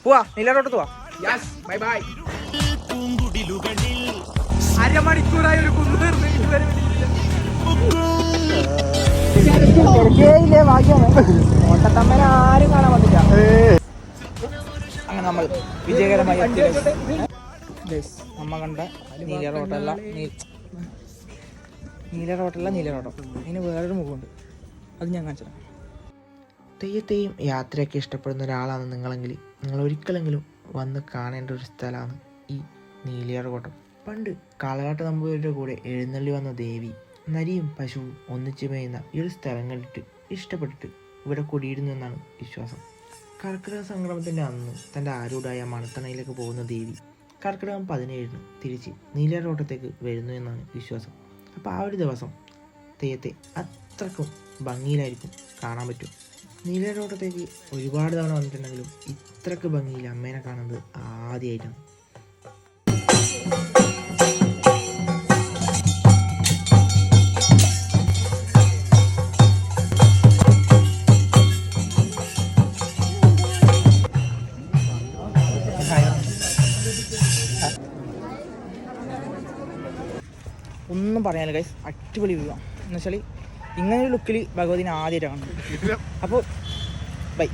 പോവാ നീലറോട്ട് പോവാ. Bye bye. അരമണിക്കൂറായി ഒരു കുന്നു ഇതുവരെ ഓട്ടത്തമ്മനെ ആരും കാണാൻ വന്നില്ല. അങ്ങനെ നമ്മൾ വിജയകരമായി നമ്മ കണ്ട നീലറോട്ടല്ല നീലറോട്ടം. അതിന് വേറൊരു മുഖമുണ്ട്, അത് ഞാൻ കാണിച്ചു. തെയ്യത്തെയും യാത്രയൊക്കെ ഇഷ്ടപ്പെടുന്ന ഒരാളാണ് നിങ്ങളെങ്കിൽ നിങ്ങൾ ഒരിക്കലെങ്കിലും വന്ന് കാണേണ്ട ഒരു സ്ഥലമാണ് ഈ നീലിയാർകോട്ടം. പണ്ട് കാളകാട്ട് നമ്പൂതിരിയുടെ കൂടെ എഴുന്നള്ളി വന്ന ദേവി നരിയും പശുവും ഒന്നിച്ചു മേയുന്ന ഈ ഒരു സ്ഥലം കണ്ടിട്ട് ഇഷ്ടപ്പെട്ടിട്ട് ഇവിടെ കുടിയിരുന്നു എന്നാണ് വിശ്വാസം. കർക്കിടക സംക്രമത്തിൻ്റെ അന്ന് തൻ്റെ ആരൂഢായ മണത്തണയിലേക്ക് പോകുന്ന ദേവി കർക്കിടകം 17 തിരിച്ച് നീലിയാർകോട്ടത്തേക്ക് വരുന്നു എന്നാണ് വിശ്വാസം. അപ്പോൾ ആ ഒരു ദിവസം തെയ്യത്തെ അത്രക്കും ഭംഗിയിലായിരിക്കും കാണാൻ പറ്റും. നീലിയാർകോട്ടത്തേക്ക് ഒരുപാട് തവണ വന്നിട്ടുണ്ടെങ്കിലും ഇത്രക്ക് ഭംഗിയിൽ അമ്മേനെ കാണുന്നത് ആദ്യമായിട്ടാണ്. ഒന്നും പറയാനില്ല ഗൈസ്, അടിപൊളി വ്യൂ ആണ്. എന്ന് വെച്ചാൽ ഇങ്ങനൊരു ലുക്കിൽ ഭഗവതിനെ ആദ്യമായിട്ടാണ് കാണുന്നത്. അപ്പോൾ ബൈ.